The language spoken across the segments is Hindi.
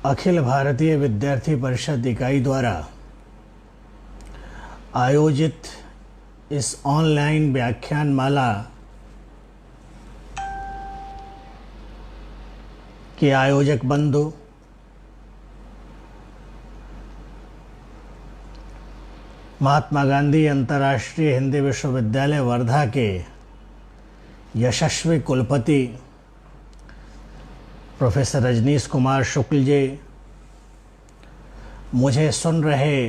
अखिल भारतीय विद्यार्थी परिषद इकाई द्वारा आयोजित इस ऑनलाइन व्याख्यान माला के आयोजक बंधु, महात्मा गांधी अंतर्राष्ट्रीय हिंदी विश्वविद्यालय वर्धा के यशस्वी कुलपति प्रोफेसर रजनीश कुमार शुक्ल जी, मुझे सुन रहे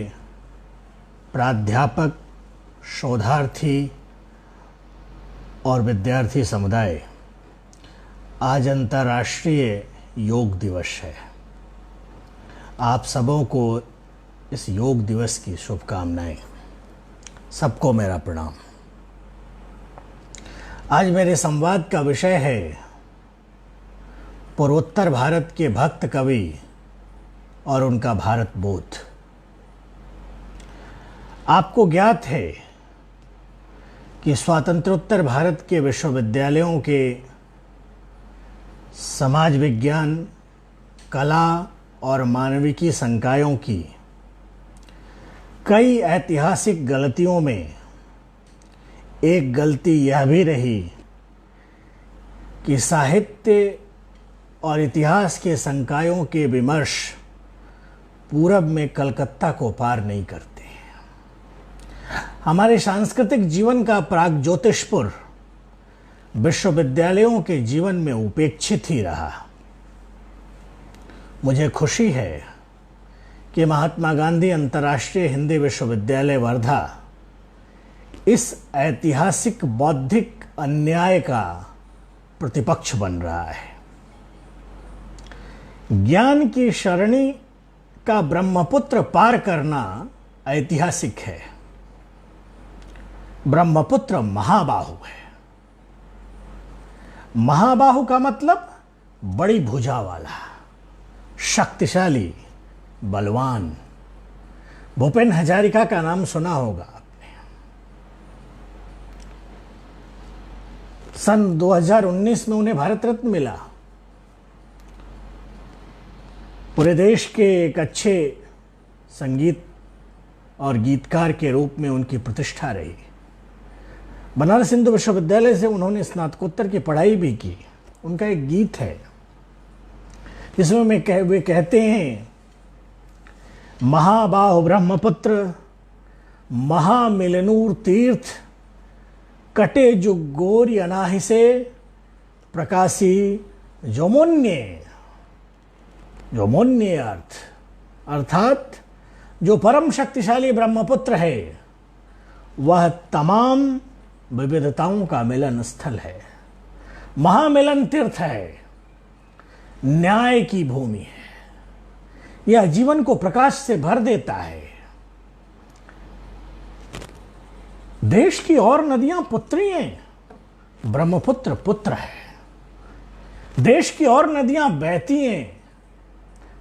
प्राध्यापक, शोधार्थी और विद्यार्थी समुदाय, आज अंतर्राष्ट्रीय योग दिवस है। आप सबों को इस योग दिवस की शुभकामनाएं। सबको मेरा प्रणाम। आज मेरे संवाद का विषय है पूर्वोत्तर भारत के भक्त कवि और उनका भारत बोध। आपको ज्ञात है कि स्वातंत्रोत्तर भारत के विश्वविद्यालयों के समाज विज्ञान, कला और मानविकी संकायों की कई ऐतिहासिक गलतियों में एक गलती यह भी रही कि साहित्य और इतिहास के संकायों के विमर्श पूरब में कलकत्ता को पार नहीं करते। हमारे सांस्कृतिक जीवन का प्रागज्योतिषपुर विश्वविद्यालयों के जीवन में उपेक्षित ही रहा। मुझे खुशी है कि महात्मा गांधी अंतर्राष्ट्रीय हिंदी विश्वविद्यालय वर्धा इस ऐतिहासिक बौद्धिक अन्याय का प्रतिपक्ष बन रहा है। ज्ञान की सरणी का ब्रह्मपुत्र पार करना ऐतिहासिक है। ब्रह्मपुत्र महाबाहु है। महाबाहु का मतलब बड़ी भुजा वाला, शक्तिशाली, बलवान। भूपेन हजारिका का नाम सुना होगा आपने। सन 2019 में उन्हें भारत रत्न मिला। पूरे देश के एक अच्छे संगीत और गीतकार के रूप में उनकी प्रतिष्ठा रही। बनारस हिंदू विश्वविद्यालय से उन्होंने स्नातकोत्तर की पढ़ाई भी की। उनका एक गीत है जिसमें वे कहते हैं, महाबाहु ब्रह्मपुत्र महामिलनूर तीर्थ, कटे जुग गोरी अनाहि से प्रकाशी जोमोन्य अर्थात जो परम शक्तिशाली ब्रह्मपुत्र है वह तमाम विविधताओं का मिलन स्थल है, महामिलन तीर्थ है, न्याय की भूमि है। यह जीवन को प्रकाश से भर देता है। देश की और नदियां पुत्री हैं, ब्रह्मपुत्र पुत्र है। देश की और नदियां बहती हैं,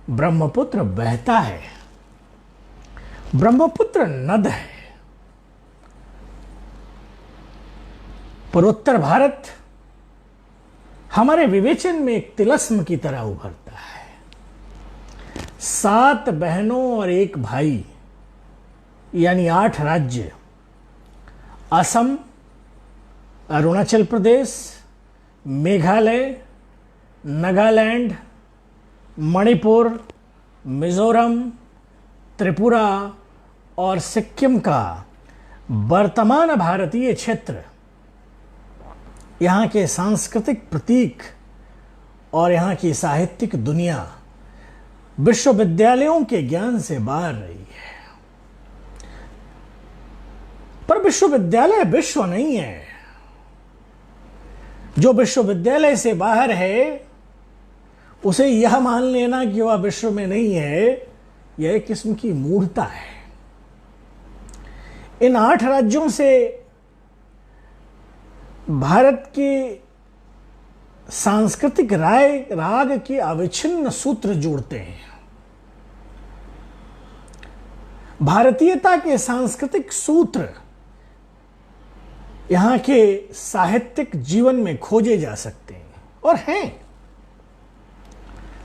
ब्रह्मपुत्र बहता है। ब्रह्मपुत्र नद है। पूर्वोत्तर भारत हमारे विवेचन में एक तिलस्म की तरह उभरता है। 7 बहनों और 1 भाई यानी 8 राज्य, असम, अरुणाचल प्रदेश, मेघालय, नागालैंड, मणिपुर, मिजोरम, त्रिपुरा और सिक्किम का वर्तमान भारतीय क्षेत्र, यहाँ के सांस्कृतिक प्रतीक और यहाँ की साहित्यिक दुनिया विश्वविद्यालयों के ज्ञान से बाहर रही है। पर विश्वविद्यालय विश्व नहीं है। जो विश्वविद्यालय से बाहर है उसे यह मान लेना कि वह विश्व में नहीं है, यह एक किस्म की मूढ़ता है। इन 8 राज्यों से भारत के सांस्कृतिक राग के अविच्छिन्न सूत्र जुड़ते हैं। भारतीयता के सांस्कृतिक सूत्र यहाँ के साहित्यिक जीवन में खोजे जा सकते हैं और हैं।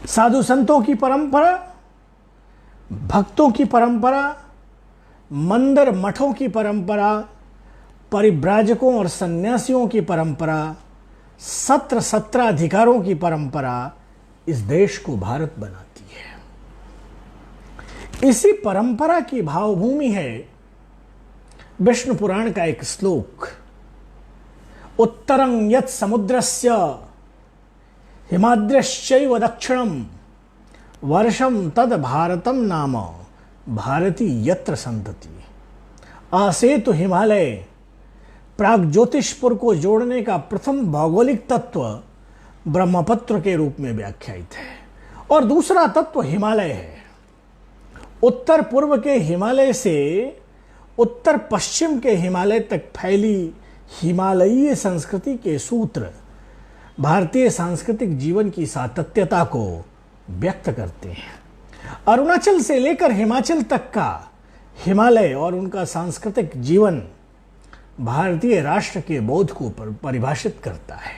साधु संतों की परंपरा, भक्तों की परंपरा, मंदिर मठों की परंपरा, परिव्राजकों और सन्यासियों की परंपरा, सत्र सत्राधिकारों की परंपरा इस देश को भारत बनाती है। इसी परंपरा की भावभूमि है विष्णु पुराण का एक श्लोक, उत्तरं यत् समुद्रस्य हिमाद्रश्चैव दक्षिणम वर्षम तद भारतम नाम भारती यत्र संतति। आसेतु हिमालय प्राग ज्योतिषपुर को जोड़ने का प्रथम भौगोलिक तत्व ब्रह्मपुत्र के रूप में व्याख्यायित है और दूसरा तत्व हिमालय है। उत्तर पूर्व के हिमालय से उत्तर पश्चिम के हिमालय तक फैली हिमालयीय संस्कृति के सूत्र भारतीय सांस्कृतिक जीवन की सातत्यता को व्यक्त करते हैं। अरुणाचल से लेकर हिमाचल तक का हिमालय और उनका सांस्कृतिक जीवन भारतीय राष्ट्र के बोध को परिभाषित करता है।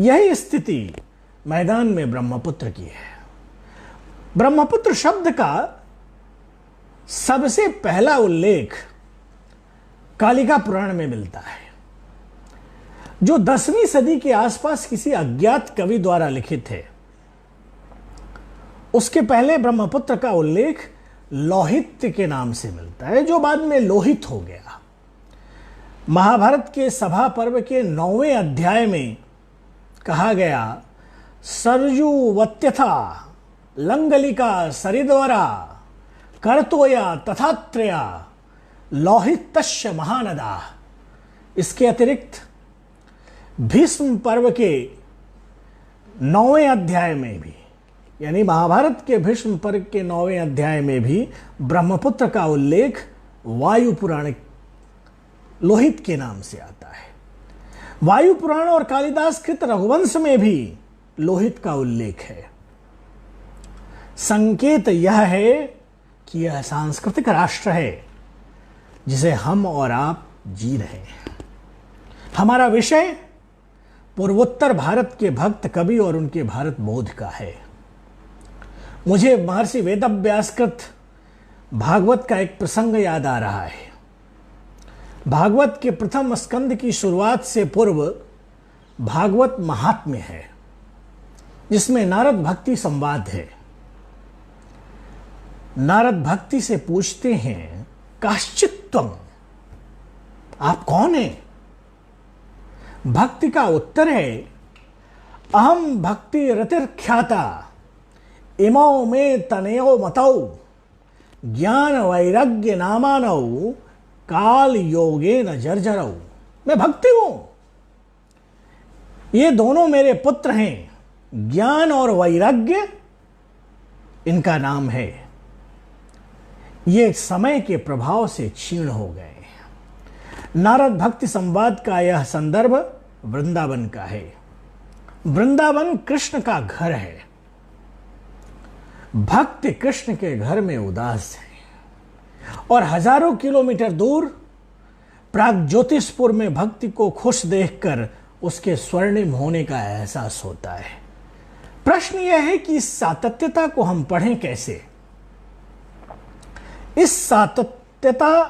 यही स्थिति मैदान में ब्रह्मपुत्र की है। ब्रह्मपुत्र शब्द का सबसे पहला उल्लेख कालिका पुराण में मिलता है, जो 10वीं सदी के आसपास किसी अज्ञात कवि द्वारा लिखित है। उसके पहले ब्रह्मपुत्र का उल्लेख लोहित के नाम से मिलता है, जो बाद में लोहित हो गया। महाभारत के सभा पर्व के 9वें अध्याय में कहा गया, सरजू वत्यथा लंगलिका सरिद्वरा कर्तोया तथात्रया लोहितस्य महानदा। इसके अतिरिक्त भीष्म पर्व के 9वें अध्याय में भी, यानी महाभारत के भीष्म पर्व के 9वें अध्याय में भी ब्रह्मपुत्र का उल्लेख वायु पुराण लोहित के नाम से आता है। वायु पुराण और कालिदास कृत रघुवंश में भी लोहित का उल्लेख है। संकेत यह है कि यह सांस्कृतिक राष्ट्र है जिसे हम और आप जी रहे हैं। हमारा विषय पूर्वोत्तर भारत के भक्त कवि और उनके भारत बोध का है। मुझे महर्षि वेदव्यासकृत भागवत का एक प्रसंग याद आ रहा है। भागवत के प्रथम स्कंद की शुरुआत से पूर्व भागवत महात्म्य है, जिसमें नारद भक्ति संवाद है। नारद भक्ति से पूछते हैं, काश्चित्त्वम, आप कौन हैं? भक्ति का उत्तर है, अहम भक्ति रतिर्ख्याता इमौ में तनयो मतौ ज्ञान वैराग्य नामानौ काल योगे न जर्जरौ। मैं भक्ति हूं, ये दोनों मेरे पुत्र हैं, ज्ञान और वैराग्य इनका नाम है। ये समय के प्रभाव से क्षीण हो गए। नारद भक्ति संवाद का यह संदर्भ वृंदावन का है। वृंदावन कृष्ण का घर है। भक्त कृष्ण के घर में उदास है और हजारों किलोमीटर दूर प्राग ज्योतिषपुर में भक्ति को खुश देखकर उसके स्वर्णिम होने का एहसास होता है। प्रश्न यह है कि इस सातत्यता को हम पढ़ें कैसे? इस सातत्यता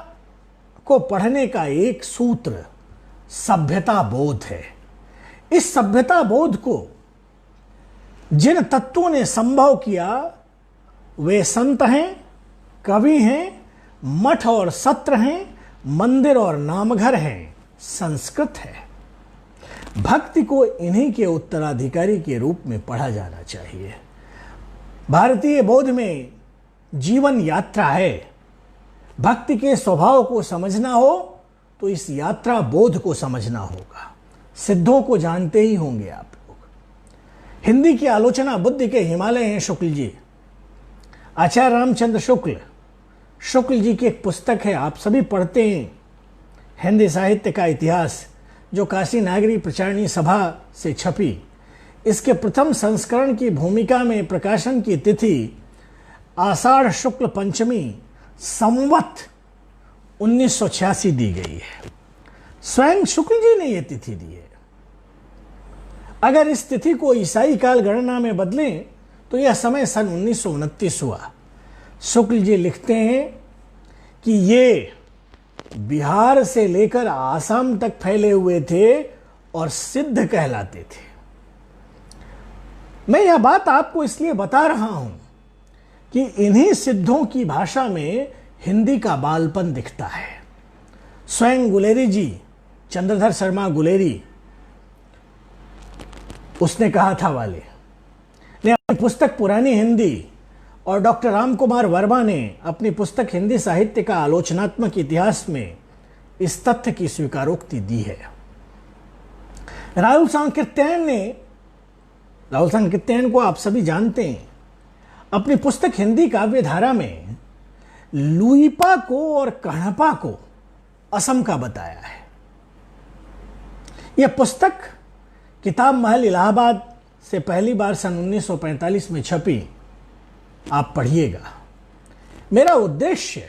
को पढ़ने का एक सूत्र सभ्यता बोध है। इस सभ्यता बोध को जिन तत्वों ने संभव किया वे संत हैं, कवि हैं, मठ और सत्र हैं, मंदिर और नामघर हैं, संस्कृत है। भक्ति को इन्हीं के उत्तराधिकारी के रूप में पढ़ा जाना चाहिए। भारतीय बोध में जीवन यात्रा है। भक्ति के स्वभाव को समझना हो तो इस यात्रा बोध को समझना होगा। सिद्धों को जानते ही होंगे आप लोग। हिंदी की आलोचना बुद्ध के हिमालय हैं शुक्ल जी, आचार्य रामचंद्र शुक्ल जी की एक पुस्तक है, आप सभी पढ़ते हैं, हिंदी साहित्य का इतिहास, जो काशी नागरी प्रचारणी सभा से छपी। इसके प्रथम संस्करण की भूमिका में प्रकाशन की तिथि आषाढ़ शुक्ल पंचमी संवत 1986 दी गई है। स्वयं शुक्ल जी ने यह तिथि दी है। अगर इस तिथि को ईसाई काल गणना में बदलें तो यह समय सन 1929 हुआ। शुक्ल जी लिखते हैं कि ये बिहार से लेकर आसाम तक फैले हुए थे और सिद्ध कहलाते थे। मैं यह बात आपको इसलिए बता रहा हूं कि इन्हीं सिद्धों की भाषा में हिंदी का बालपन दिखता है। स्वयं गुलेरी जी, चंद्रधर शर्मा गुलेरी, उसने कहा था वाले ने अपनी पुस्तक पुरानी हिंदी और डॉक्टर राम कुमार वर्मा ने अपनी पुस्तक हिंदी साहित्य का आलोचनात्मक इतिहास में इस तथ्य की स्वीकारोक्ति दी है। राहुल सांकृत्यायन को आप सभी जानते हैं। अपनी पुस्तक हिंदी काव्य धारा में लुइपा को और कण्हपा को असम का बताया है। यह पुस्तक किताब महल इलाहाबाद से पहली बार सन 1945 में छपी। आप पढ़िएगा। मेरा उद्देश्य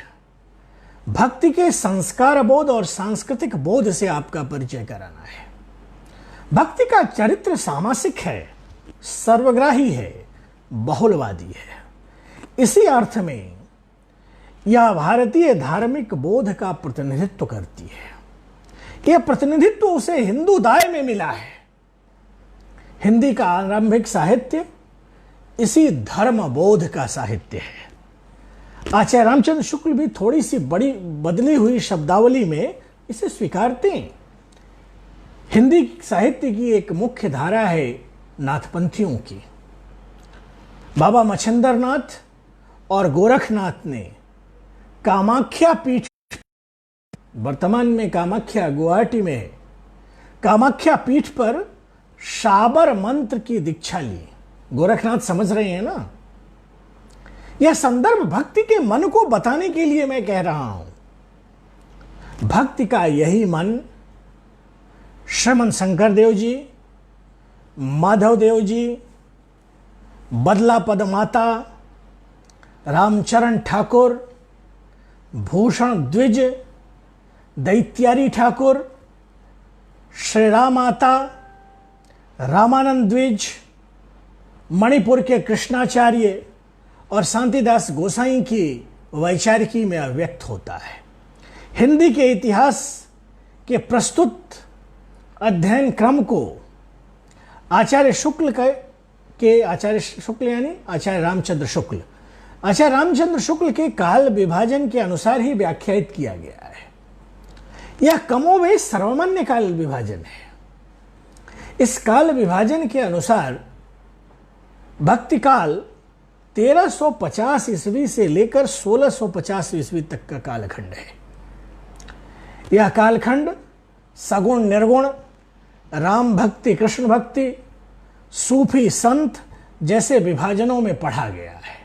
भक्ति के संस्कार बोध और सांस्कृतिक बोध से आपका परिचय कराना है। भक्ति का चरित्र सामासिक है, सर्वग्राही है, बहुलवादी है। इसी अर्थ में यह भारतीय धार्मिक बोध का प्रतिनिधित्व करती है। यह प्रतिनिधित्व उसे हिंदू दाय में मिला है। हिंदी का आरंभिक साहित्य इसी धर्म बोध का साहित्य है। आचार्य रामचंद्र शुक्ल भी थोड़ी सी बड़ी बदली हुई शब्दावली में इसे स्वीकारते हैं। हिंदी साहित्य की एक मुख्य धारा है नाथपंथियों की। बाबा मच्छिंद्र नाथ और गोरखनाथ ने कामाख्या पीठ, वर्तमान में कामाख्या गुवाहाटी में है, कामाख्या पीठ पर शाबर मंत्र की दीक्षा ली। गोरखनाथ समझ रहे हैं ना? यह संदर्भ भक्ति के मन को बताने के लिए मैं कह रहा हूं। भक्ति का यही मन श्रीमन शंकर देव जी, माधव देव जी, बदला पद माता, रामचरण ठाकुर, भूषण द्विज, दैत्यारी ठाकुर, श्री राम माता, रामानंद द्विज, मणिपुर के कृष्णाचार्य और शांतिदास गोसाई की वैचारिकी में अव्यक्त होता है। हिंदी के इतिहास के प्रस्तुत अध्ययन क्रम को आचार्य शुक्ल यानी आचार्य रामचंद्र शुक्ल के काल विभाजन के अनुसार ही व्याख्यायित किया गया है। यह कमोबेश सर्वमान्य काल विभाजन है। इस काल विभाजन के अनुसार भक्ति काल 1350 ईस्वी से लेकर 1650 ईस्वी तक का कालखंड है। यह कालखंड सगुण निर्गुण, राम भक्ति, कृष्ण भक्ति, सूफी संत जैसे विभाजनों में पढ़ा गया है।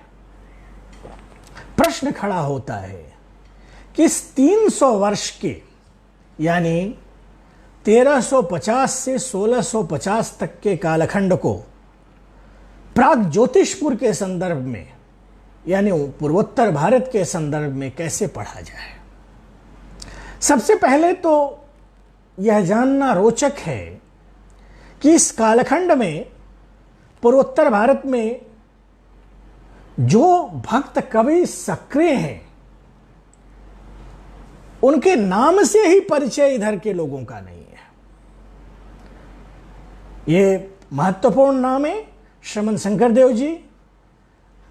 प्रश्न खड़ा होता है कि इस 300 वर्ष के यानी 1350 से 1650 तक के कालखंड को प्राग ज्योतिषपुर के संदर्भ में यानी पूर्वोत्तर भारत के संदर्भ में कैसे पढ़ा जाए। सबसे पहले तो यह जानना रोचक है कि इस कालखंड में पूर्वोत्तर भारत में जो भक्त कवि सक्रिय हैं उनके नाम से ही परिचय इधर के लोगों का नहीं है। ये महत्वपूर्ण नाम है श्रीमन शंकर देव जी,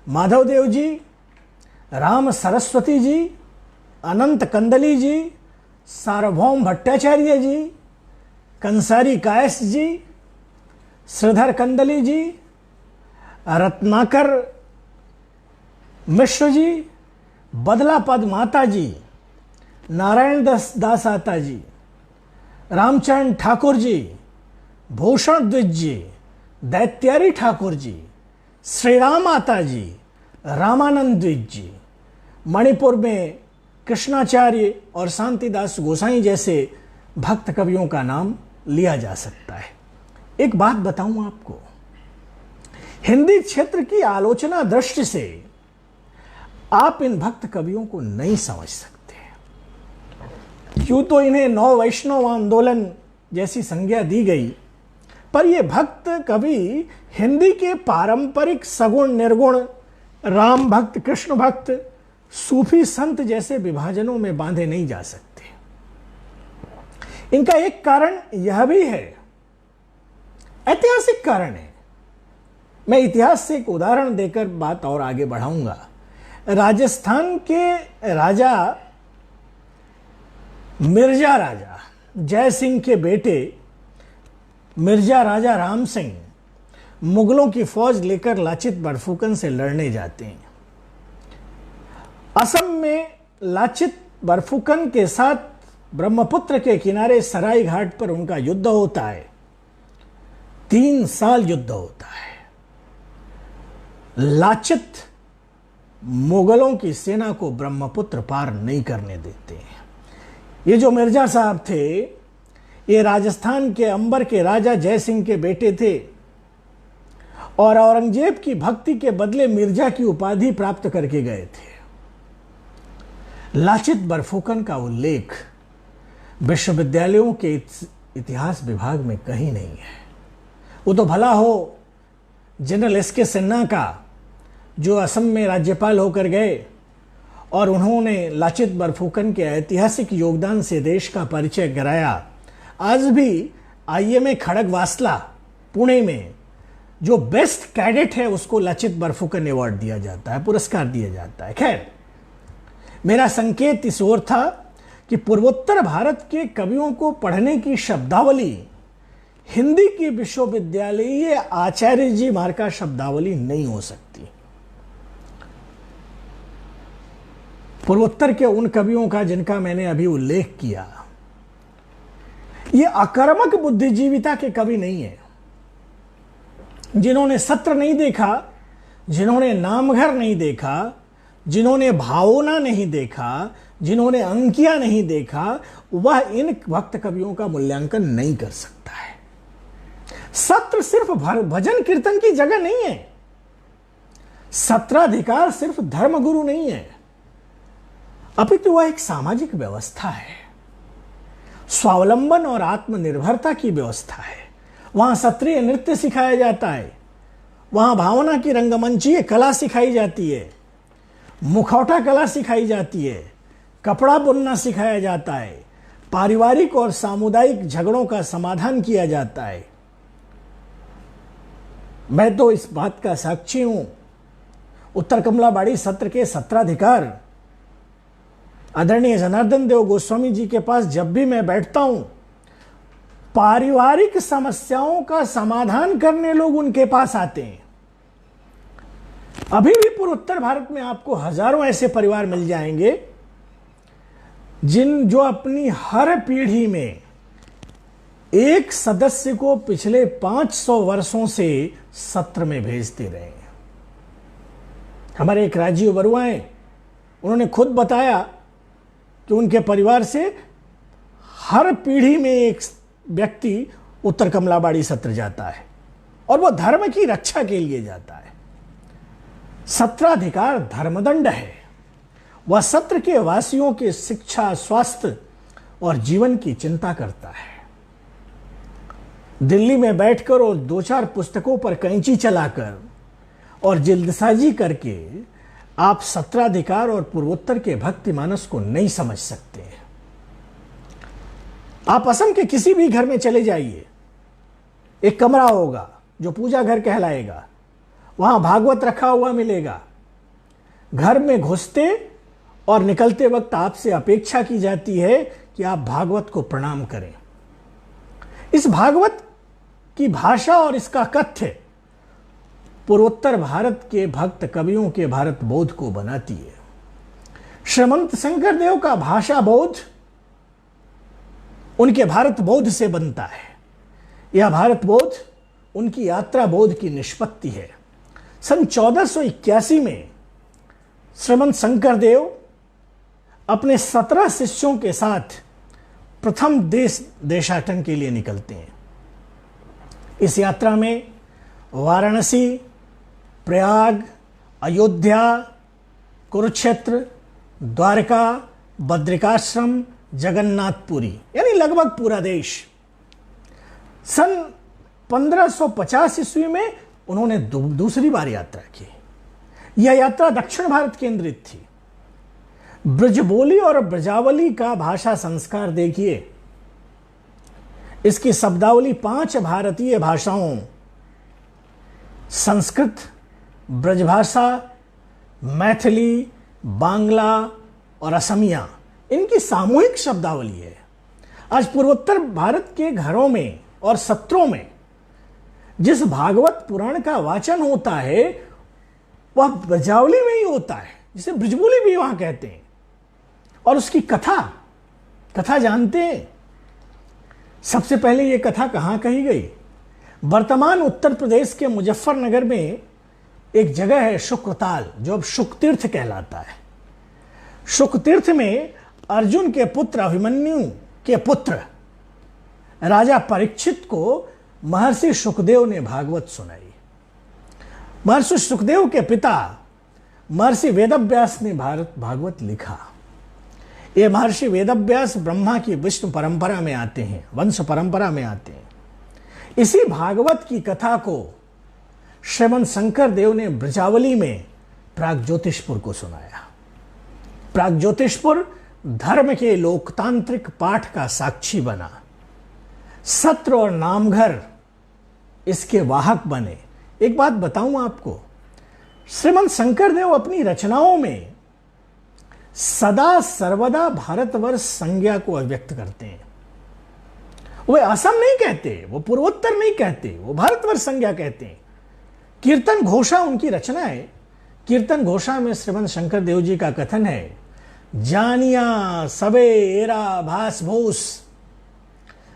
माधव देव जी, राम सरस्वती जी, अनंत कंदली जी, सार्वभौम भट्टाचार्य जी, कंसारी कायस जी, श्रीधर कंदली जी, रत्नाकर मिश्र जी, बदला पद माता जी, नारायण दास आता जी, रामचरण ठाकुर जी, भूषण द्विज जी, दैत्यारी ठाकुर जी, श्री राम माता जी, रामानंद द्विज जी, मणिपुर में कृष्णाचार्य और शांतिदास गोसाई जैसे भक्त कवियों का नाम लिया जा सकता है। एक बात बताऊं आपको, हिंदी क्षेत्र की आलोचना दृष्टि से आप इन भक्त कवियों को नहीं समझ सकते। क्यों तो इन्हें नव वैष्णव आंदोलन जैसी संज्ञा दी गई, पर ये भक्त कवि हिंदी के पारंपरिक सगुण निर्गुण, राम भक्त, कृष्ण भक्त, सूफी संत जैसे विभाजनों में बांधे नहीं जा सकते। इनका एक कारण यह भी है, ऐतिहासिक कारण है। मैं इतिहास से एक उदाहरण देकर बात और आगे बढ़ाऊंगा। राजस्थान के राजा मिर्जा राजा जय सिंह के बेटे मिर्जा राजा राम सिंह मुगलों की फौज लेकर लाचित बरफुकन से लड़ने जाते हैं। असम में लाचित बरफुकन के साथ ब्रह्मपुत्र के किनारे सराय घाट पर उनका युद्ध होता है। 3 साल युद्ध होता है। लाचित मुगलों की सेना को ब्रह्मपुत्र पार नहीं करने देते हैं। ये जो मिर्जा साहब थे, ये राजस्थान के अंबर के राजा जय सिंह के बेटे थे और औरंगजेब की भक्ति के बदले मिर्जा की उपाधि प्राप्त करके गए थे। लाचित बरफुकन का उल्लेख विश्वविद्यालयों के इतिहास विभाग में कहीं नहीं है। वो तो भला हो जनरल एस.के. सिन्हा का, जो असम में राज्यपाल होकर गए और उन्होंने लाचित बरफुकन के ऐतिहासिक योगदान से देश का परिचय कराया। आज भी IMA खड़गवासला पुणे में जो बेस्ट कैडेट है उसको लाचित बरफुकन अवार्ड दिया जाता है, पुरस्कार दिया जाता है। खैर, मेरा संकेत इस ओर था कि पूर्वोत्तर भारत के कवियों को पढ़ने की शब्दावली हिंदी की विश्वविद्यालयीय आचार्य जी मार्का शब्दावली नहीं हो सकती। पूर्वोत्तर के उन कवियों का जिनका मैंने अभी उल्लेख किया, ये आक्रामक बुद्धिजीविता के कवि नहीं है, जिन्होंने सत्र नहीं देखा, जिन्होंने नामघर नहीं देखा, जिन्होंने भावना नहीं देखा, जिन्होंने अंकिया नहीं देखा, वह इन भक्त कवियों का मूल्यांकन नहीं कर सकता है। सत्र सिर्फ भजन कीर्तन की जगह नहीं है। सत्राधिकार सिर्फ धर्मगुरु नहीं है, अपितु वह एक सामाजिक व्यवस्था है, स्वावलंबन और आत्मनिर्भरता की व्यवस्था है। वहां सत्रीय नृत्य सिखाया जाता है, वहां भावना की रंगमंचीय कला सिखाई जाती है, मुखौटा कला सिखाई जाती है, कपड़ा बुनना सिखाया जाता है, पारिवारिक और सामुदायिक झगड़ों का समाधान किया जाता है। मैं तो इस बात का साक्षी हूं। उत्तर कमलाबाड़ी सत्र के सत्राधिकार आदरणीय जनार्दन देव गोस्वामी जी के पास जब भी मैं बैठता हूं, पारिवारिक समस्याओं का समाधान करने लोग उनके पास आते हैं। अभी भी पूर्वोत्तर भारत में आपको हजारों ऐसे परिवार मिल जाएंगे जो अपनी हर पीढ़ी में एक सदस्य को पिछले 500 वर्षों से सत्र में भेजते रहे हैं। हमारे एक राजीव बरुआ हैं, उन्होंने खुद बताया कि उनके परिवार से हर पीढ़ी में एक व्यक्ति उत्तर कमलाबाड़ी सत्र जाता है और वह धर्म की रक्षा के लिए जाता है। सत्राधिकार धर्मदंड है। वह सत्र के वासियों के शिक्षा, स्वास्थ्य और जीवन की चिंता करता है। दिल्ली में बैठकर और 2-4 पुस्तकों पर कैंची चलाकर और जल्दसाजी करके आप सत्राधिकार और पूर्वोत्तर के भक्ति मानस को नहीं समझ सकते हैं। आप असम के किसी भी घर में चले जाइए, एक कमरा होगा जो पूजा घर कहलाएगा, वहां भागवत रखा हुआ मिलेगा। घर में घुसते और निकलते वक्त आपसे अपेक्षा की जाती है कि आप भागवत को प्रणाम करें। इस भागवत की भाषा और इसका कथ्य पूर्वोत्तर भारत के भक्त कवियों के भारत बोध को बनाती है। श्रीमंत शंकरदेव का भाषा बोध उनके भारत बोध से बनता है। यह भारत बोध उनकी यात्रा बोध की निष्पत्ति है। सन 1481 में श्रीमंत शंकरदेव अपने 17 शिष्यों के साथ प्रथम देशाटन के लिए निकलते हैं। इस यात्रा में वाराणसी, प्रयाग, अयोध्या, कुरुक्षेत्र, द्वारका, बद्रिकाश्रम, जगन्नाथपुरी यानी लगभग पूरा देश। सन 1550 ईस्वी में उन्होंने दूसरी बार यात्रा की। यह यात्रा दक्षिण भारत केंद्रित थी। ब्रजबोली और ब्रजावली का भाषा संस्कार देखिए। इसकी शब्दावली 5 भारतीय भाषाओं संस्कृत, ब्रजभाषा, मैथिली, बांग्ला और असमिया, इनकी सामूहिक शब्दावली है। आज पूर्वोत्तर भारत के घरों में और सत्रों में जिस भागवत पुराण का वाचन होता है वह ब्रजावली में ही होता है, जिसे ब्रजबोली भी वहां कहते हैं। और उसकी कथा जानते हैं? सबसे पहले यह कथा कहां कही गई? वर्तमान उत्तर प्रदेश के मुजफ्फरनगर में एक जगह है शुक्रताल, जो अब शुकतीर्थ कहलाता है। शुकतीर्थ में अर्जुन के पुत्र अभिमन्यु के पुत्र राजा परीक्षित को महर्षि शुकदेव ने भागवत सुनाई। महर्षि शुकदेव के पिता महर्षि वेदव्यास ने भागवत लिखा। ये महर्षि वेदव्यास ब्रह्मा की विष्णु परंपरा में आते हैं, वंश परंपरा में आते हैं। इसी भागवत की कथा को श्रीमंत शंकर देव ने ब्रजावली में प्रागज्योतिषपुर को सुनाया। प्रागज्योतिषपुर धर्म के लोकतांत्रिक पाठ का साक्षी बना। सत्र और नामघर इसके वाहक बने। एक बात बताऊं आपको, श्रीमंत शंकर देव अपनी रचनाओं में सदा सर्वदा भारतवर्ष संज्ञा को अभिव्यक्त करते हैं। वे असम नहीं कहते, वो पूर्वोत्तर नहीं कहते, वो भारतवर्ष संज्ञा कहते हैं। कीर्तन घोषा उनकी रचना है। कीर्तन घोषा में श्रीमंत शंकर देव जी का कथन है, जानिया सबे एरा भास भूस,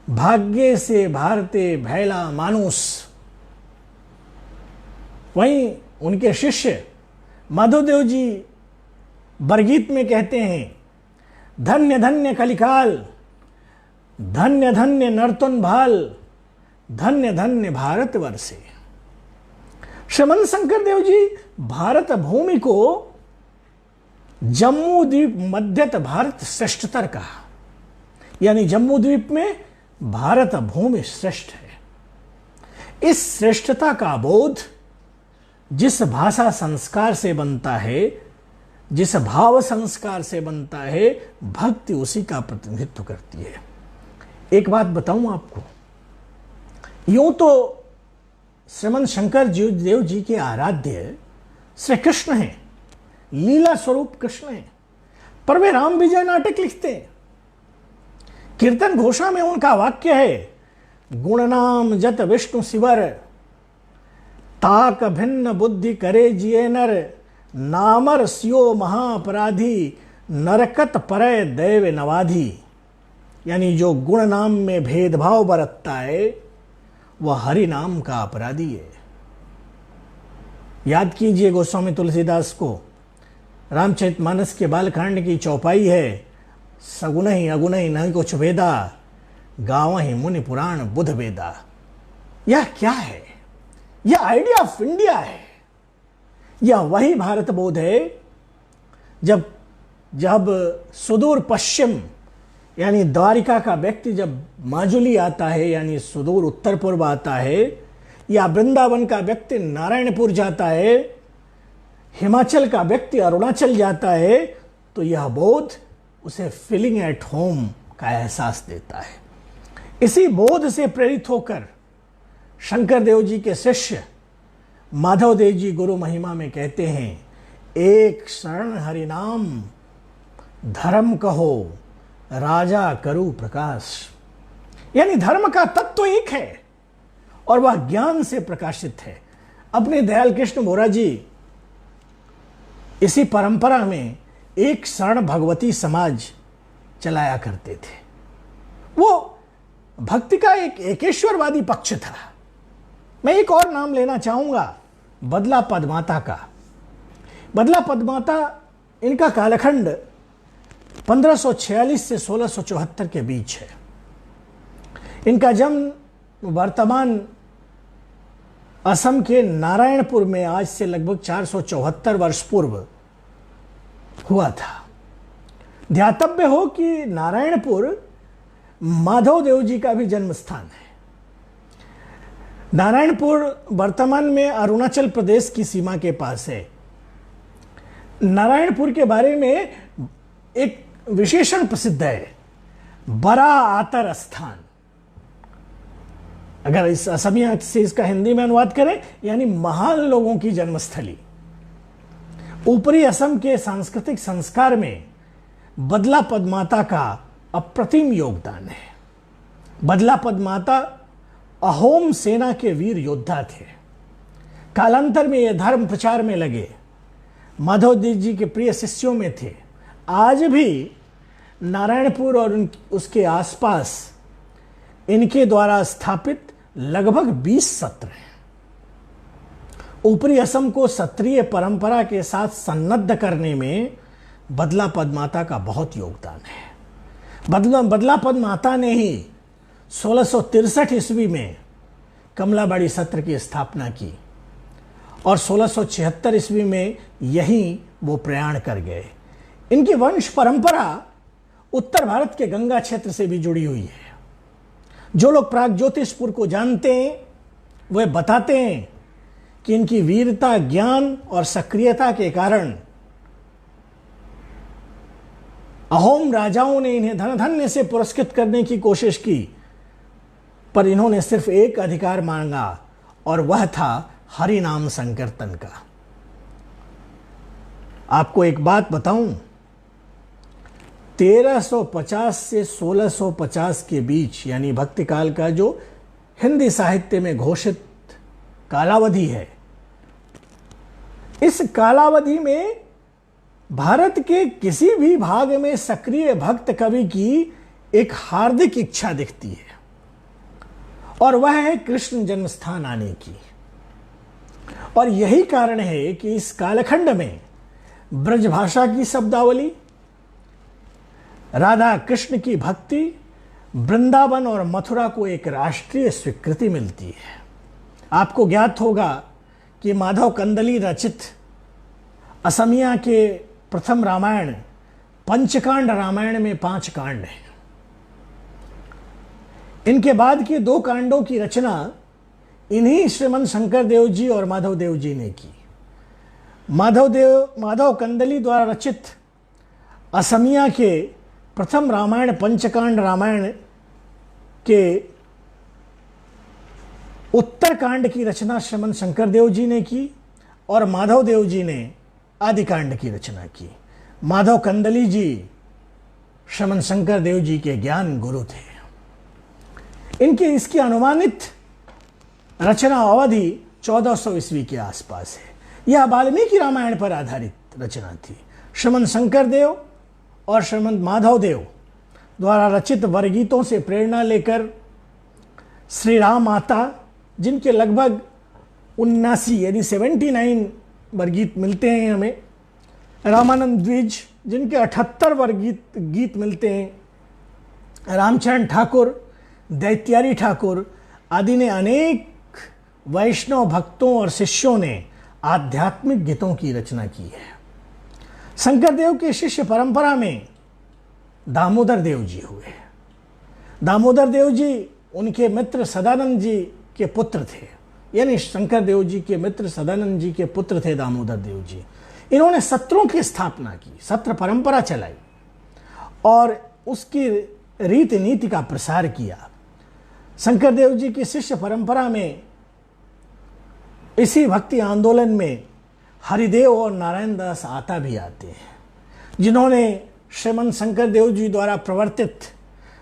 भाग्य से भारते भैला मानुस। वहीं उनके शिष्य माधवदेव जी बरगीत में कहते हैं, धन्य धन्य कलिकाल, धन्य धन्य नर्तन भाल, धन्य धन्य भारतवर्षे। श्रीमंत शंकर देव जी भारत भूमि को जम्मू द्वीप मध्यत भारत श्रेष्ठतर कहा, यानी जम्मू द्वीप में भारत भूमि श्रेष्ठ है। इस श्रेष्ठता का बोध जिस भाषा संस्कार से बनता है, जिस भाव संस्कार से बनता है, भक्ति उसी का प्रतिनिधित्व करती है। एक बात बताऊं आपको, यूं तो श्रीमंत शंकर देव जी के आराध्य श्री कृष्ण हैं, लीला स्वरूप कृष्ण हैं, पर वे राम विजय नाटक लिखते हैं। कीर्तन घोषा में उनका वाक्य है, गुणनाम जत विष्णु शिवर, ताक भिन्न बुद्धि करे जिये नर, नामर सियो महापराधी, नरकत परय दैव नवाधी। यानी जो गुण नाम में भेदभाव बरतता है वह हरि नाम का अपराधी है। याद कीजिए गोस्वामी तुलसीदास को, रामचरितमानस के बालकांड की चौपाई है, सगुन ही अगुन ही नहीं कुछ भेदा, गाँव ही मुनि पुराण बुध वेदा। यह क्या है? यह आइडिया ऑफ इंडिया है। यह वही भारत बोध है जब सुदूर पश्चिम यानी द्वारिका का व्यक्ति जब माजुली आता है, यानी सुदूर उत्तर पूर्व आता है, या वृंदावन का व्यक्ति नारायणपुर जाता है, हिमाचल का व्यक्ति अरुणाचल जाता है, तो यह बोध उसे फीलिंग एट होम का एहसास देता है। इसी बोध से प्रेरित होकर शंकर देव जी के शिष्य माधव देव जी गुरु महिमा में कहते हैं, एक शरण हरिनाम धर्म कहो, राजा करू प्रकाश। यानी धर्म का तत्व एक है और वह ज्ञान से प्रकाशित है। अपने दयाल कृष्ण बोरा जी इसी परंपरा में एक शरण भगवती समाज चलाया करते थे। वो भक्ति का एक एकेश्वरवादी पक्ष था। मैं एक और नाम लेना चाहूंगा, बदला पदमाता का। बदला पदमाता, इनका कालखंड 1546 से 1674 के बीच है। इनका जन्म वर्तमान असम के नारायणपुर में आज से लगभग 474 वर्ष पूर्व हुआ था। ध्यातव्य हो कि नारायणपुर माधव देव जी का भी जन्म स्थान है। नारायणपुर वर्तमान में अरुणाचल प्रदेश की सीमा के पास है। नारायणपुर के बारे में एक विशेषण प्रसिद्ध है, बड़ा आतर स्थान। अगर इस असमिया से इसका हिंदी में अनुवाद करें, यानी महान लोगों की जन्मस्थली। ऊपरी असम के सांस्कृतिक संस्कार में बदला पदमाता का अप्रतिम योगदान है। बदला पदमाता अहोम सेना के वीर योद्धा थे। कालांतर में ये धर्म प्रचार में लगे, माधवदेव जी के प्रिय शिष्यों में थे। आज भी नारायणपुर और उसके आसपास इनके द्वारा स्थापित लगभग 20 सत्र हैं। ऊपरी असम को क्षत्रिय परंपरा के साथ सन्नद्ध करने में बदला पदमाता का बहुत योगदान है। बदला पदमाता ने ही 1663 ईस्वी में कमलाबाड़ी सत्र की स्थापना की और 1676 ईस्वी में यहीं वो प्रयाण कर गए। इनकी वंश परंपरा उत्तर भारत के गंगा क्षेत्र से भी जुड़ी हुई है। जो लोग प्रागज्योतिषपुर को जानते हैं वे बताते हैं कि इनकी वीरता, ज्ञान और सक्रियता के कारण अहोम राजाओं ने इन्हें धन धन्य से पुरस्कृत करने की कोशिश की, पर इन्होंने सिर्फ एक अधिकार मांगा और वह था हरि नाम संकीर्तन का। आपको एक बात बताऊं, 1350 से 1650 के बीच, यानी भक्ति काल का जो हिंदी साहित्य में घोषित कालावधि है, इस कालावधि में भारत के किसी भी भाग में सक्रिय भक्त कवि की एक हार्दिक इच्छा दिखती है, और वह है कृष्ण जन्मस्थान आने की। और यही कारण है कि इस कालखंड में ब्रजभाषा की शब्दावली, राधा कृष्ण की भक्ति, वृंदावन और मथुरा को एक राष्ट्रीय स्वीकृति मिलती है। आपको ज्ञात होगा कि माधव कंदली रचित असमिया के प्रथम रामायण पंचकांड रामायण में 5 कांड हैं। इनके बाद के 2 कांडों की रचना इन्हीं श्रीमन शंकर देव जी और माधव देव जी ने की। माधव कंदली द्वारा रचित असमिया के प्रथम रामायण पंचकांड रामायण के उत्तरकांड की रचना श्रीमन शंकर देव जी ने की और माधव देव जी ने आदिकांड की रचना की। माधव कंदली जी श्रीमन शंकर देव जी के ज्ञान गुरु थे। इसकी अनुमानित रचना अवधि 1400 ईस्वी के आसपास है। यह वाल्मीकि रामायण पर आधारित रचना थी। श्रीमन शंकर देव और श्रीमंत माधव देव द्वारा रचित वरगीतों से प्रेरणा लेकर श्री राम माता, जिनके लगभग 79 यानी 79 वरगीत मिलते हैं हमें, रामानंद द्विज जिनके 78 गीत मिलते हैं, रामचरण ठाकुर, दैत्यारी ठाकुर आदि ने अनेक वैष्णव भक्तों और शिष्यों ने आध्यात्मिक गीतों की रचना की है। शंकर देव के शिष्य परंपरा में दामोदर देव जी हुए। दामोदर देव जी उनके मित्र सदानंद जी के पुत्र थे, यानी शंकर देव जी के मित्र सदानंद जी के पुत्र थे दामोदर देव जी। इन्होंने सत्रों की स्थापना की, सत्र परंपरा चलाई और उसकी रीति नीति का प्रसार किया। शंकर देव जी की शिष्य परंपरा में इसी भक्ति आंदोलन में हरिदेव और नारायण दास आता भी आते हैं, जिन्होंने श्रीमन शंकर देव जी द्वारा प्रवर्तित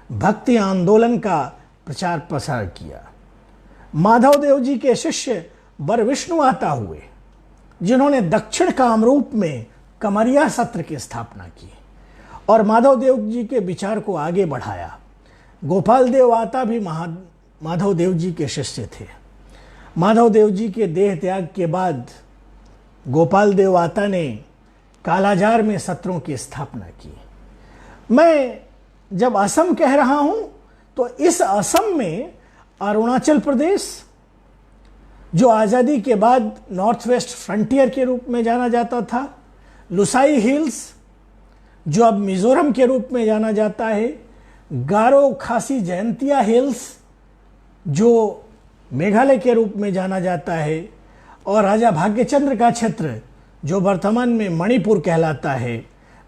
भक्ति आंदोलन का प्रचार प्रसार किया। माधव देव जी के शिष्य वर विष्णु आता हुए, जिन्होंने दक्षिण कामरूप में कमरिया सत्र की स्थापना की और माधव देव जी के विचार को आगे बढ़ाया। गोपाल देव आता भी माधव देव जी के शिष्य थे। माधव देव जी के देह त्याग के बाद गोपाल देव आता ने कालाजार में सत्रों की स्थापना की। मैं जब असम कह रहा हूं तो इस असम में अरुणाचल प्रदेश, जो आज़ादी के बाद नॉर्थ वेस्ट फ्रंटियर के रूप में जाना जाता था, लुसाई हिल्स जो अब मिजोरम के रूप में जाना जाता है, गारो खासी जयंतिया हिल्स जो मेघालय के रूप में जाना जाता है, और राजा भाग्यचंद्र का क्षेत्र जो वर्तमान में मणिपुर कहलाता है,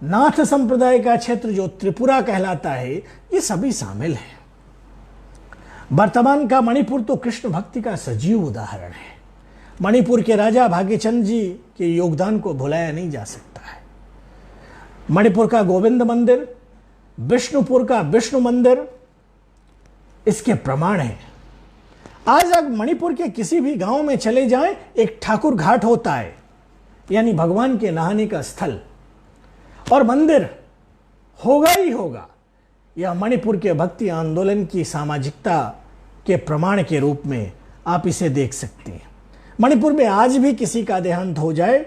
नाथ संप्रदाय का क्षेत्र जो त्रिपुरा कहलाता है, ये सभी शामिल हैं। वर्तमान का मणिपुर तो कृष्ण भक्ति का सजीव उदाहरण है। मणिपुर के राजा भाग्यचंद जी के योगदान को भुलाया नहीं जा सकता है। मणिपुर का गोविंद मंदिर, विष्णुपुर का विष्णु मंदिर इसके प्रमाण है। आज आप मणिपुर के किसी भी गांव में चले जाएं, एक ठाकुर घाट होता है, यानी भगवान के नहाने का स्थल, और मंदिर होगा ही होगा। यह मणिपुर के भक्ति आंदोलन की सामाजिकता के प्रमाण के रूप में आप इसे देख सकते हैं। मणिपुर में आज भी किसी का देहांत हो जाए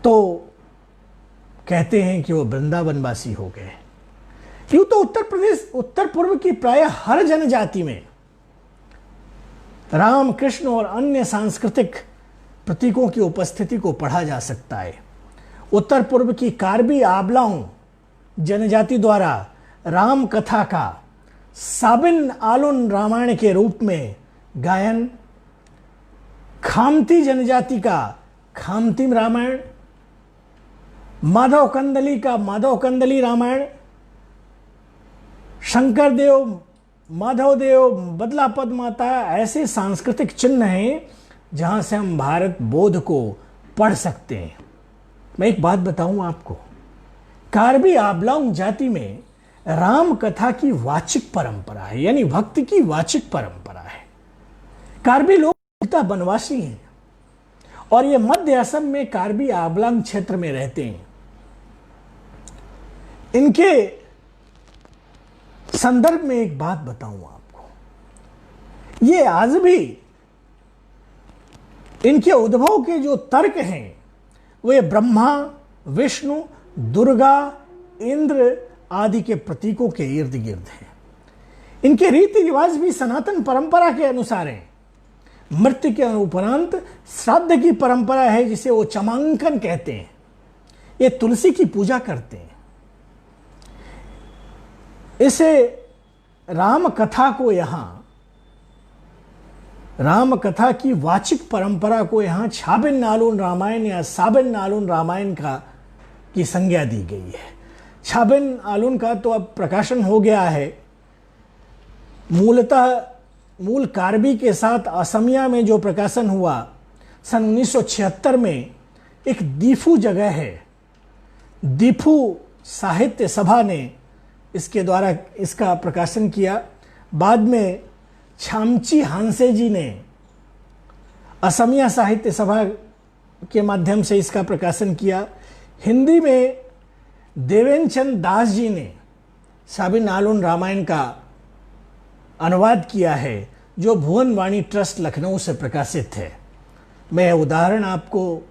तो कहते हैं कि वो वृंदावनवासी हो गए। यूं तो उत्तर पूर्व की प्रायः हर जनजाति में राम, कृष्ण और अन्य सांस्कृतिक प्रतीकों की उपस्थिति को पढ़ा जा सकता है। उत्तर पूर्व की कार्बी आबलाओं जनजाति द्वारा राम कथा का साबिन आलून रामायण के रूप में गायन, खामती जनजाति का खामतीम रामायण, माधव कंदली का माधव कंदली रामायण, शंकर देव, माधव देव, बदला पद माता, ऐसे सांस्कृतिक चिन्ह हैं जहां से हम भारत बोध को पढ़ सकते हैं। मैं एक बात बताऊं आपको, कार्बी आबलाओं जाति में राम कथा की वाचिक परंपरा है, यानी भक्ति की वाचिक परंपरा है। कार्बी लोग वनवासी हैं और ये मध्य असम में कार्बी आबलांग क्षेत्र में रहते हैं। इनके संदर्भ में एक बात बताऊं आपको, ये आज भी इनके उद्भव के जो तर्क हैं वे ब्रह्मा, विष्णु, दुर्गा, इंद्र आदि के प्रतीकों के इर्द गिर्द हैं। इनके रीति रिवाज भी सनातन परंपरा के अनुसार हैं। मृत्यु के उपरांत श्राद्ध की परंपरा है जिसे वो चमांकन कहते हैं। ये तुलसी की पूजा करते हैं। इसे राम कथा को यहां, राम कथा की वाचिक परंपरा को यहां छाबिन नालून रामायण या साबिन नालून रामायण की संज्ञा दी गई है। छाबिन आलून का तो अब प्रकाशन हो गया है। मूल कार्बी के साथ असमिया में जो प्रकाशन हुआ सन 1976 में, एक दीफू जगह है, दीफू साहित्य सभा ने इसके द्वारा इसका प्रकाशन किया। बाद में छामची हांसे जी ने असमिया साहित्य सभा के माध्यम से इसका प्रकाशन किया। हिंदी में देवेन चंद दास जी ने साबिन आलून रामायण का अनुवाद किया है, जो भुवन वाणी ट्रस्ट लखनऊ से प्रकाशित है। मैं उदाहरण आपको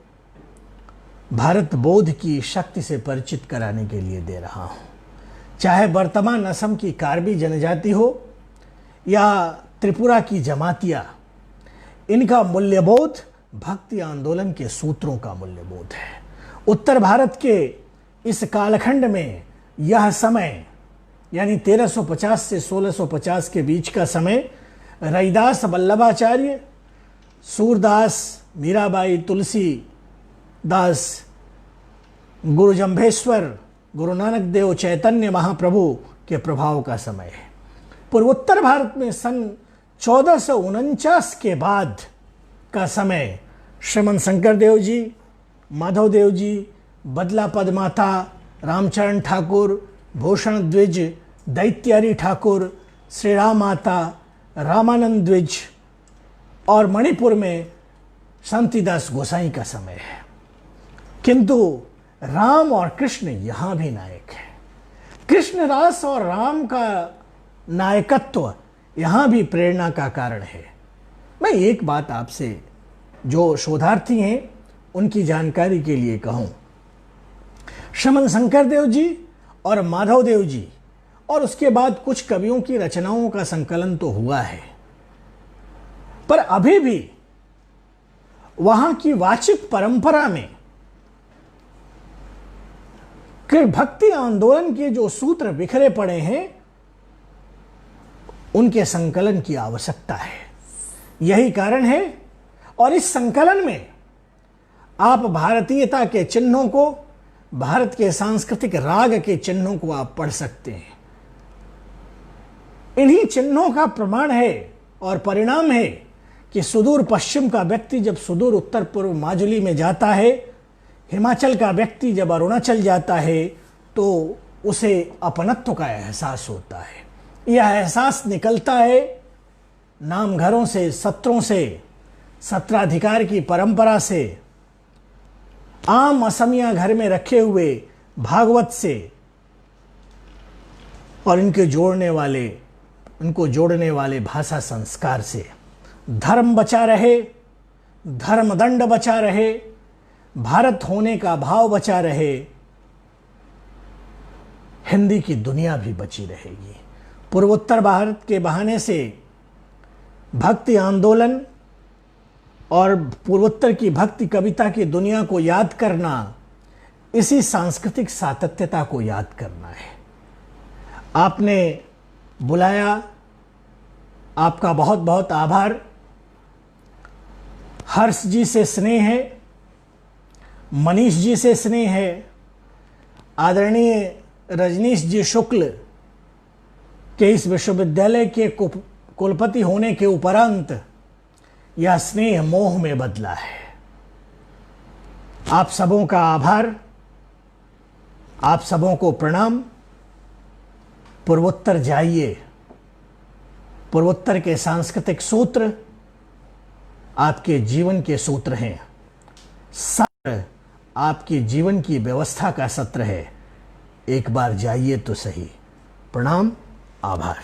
भारत बोध की शक्ति से परिचित कराने के लिए दे रहा हूं। चाहे वर्तमान असम की कार्बी जनजाति हो या त्रिपुरा की जमातियां, इनका मूल्यबोध भक्ति आंदोलन के सूत्रों का मूल्यबोध है। उत्तर भारत के इस कालखंड में यह समय, यानी 1350 से 1650 के बीच का समय, रैदास वल्लभाचार्य, सूरदास, मीराबाई, तुलसी दास, गुरु जंभेश्वर, गुरु नानक देव, चैतन्य महाप्रभु के प्रभाव का समय है। पूर्वोत्तर भारत में सन 1449 के बाद का समय श्रीमंत शंकर देव जी, माधव देव जी, बदला पद माता, रामचरण ठाकुर, भूषण द्विज, दैत्यारी ठाकुर, श्री राम माता, रामानंद द्विज और मणिपुर में शांतिदास गोसाई का समय है। किंतु राम और कृष्ण यहां भी नायक है। कृष्ण रास और राम का नायकत्व यहां भी प्रेरणा का कारण है। मैं एक बात आपसे, जो शोधार्थी हैं उनकी जानकारी के लिए कहूं, श्रीमंत शंकर देव जी और माधव देव जी और उसके बाद कुछ कवियों की रचनाओं का संकलन तो हुआ है, पर अभी भी वहां की वाचिक परंपरा में भक्ति आंदोलन के जो सूत्र बिखरे पड़े हैं, उनके संकलन की आवश्यकता है। यही कारण है, और इस संकलन में आप भारतीयता के चिन्हों को, भारत के सांस्कृतिक राग के चिन्हों को आप पढ़ सकते हैं। इन्हीं चिन्हों का प्रमाण है और परिणाम है कि सुदूर पश्चिम का व्यक्ति जब सुदूर उत्तर पूर्व माजुली में जाता है, हिमाचल का व्यक्ति जब अरुणाचल जाता है, तो उसे अपनत्व का एहसास होता है। यह एहसास निकलता है नामघरों से, सत्रों से, सत्राधिकार की परंपरा से, आम असमिया घर में रखे हुए भागवत से, और इनको जोड़ने वाले भाषा संस्कार से। धर्म बचा रहे, धर्मदंड बचा रहे, भारत होने का भाव बचा रहे, हिंदी की दुनिया भी बची रहेगी। पूर्वोत्तर भारत के बहाने से भक्ति आंदोलन और पूर्वोत्तर की भक्ति कविता की दुनिया को याद करना, इसी सांस्कृतिक सातत्यता को याद करना है। आपने बुलाया, आपका बहुत बहुत आभार। हर्ष जी से स्नेह है, मनीष जी से स्नेह है, आदरणीय रजनीश जी शुक्ल के इस विश्वविद्यालय के कुलपति होने के उपरांत यह स्नेह मोह में बदला है। आप सबों का आभार, आप सबों को प्रणाम। पूर्वोत्तर जाइए, पूर्वोत्तर के सांस्कृतिक सूत्र आपके जीवन के सूत्र हैं। सत्र आपके जीवन की व्यवस्था का सत्र है। एक बार जाइए तो सही। प्रणाम, आभार।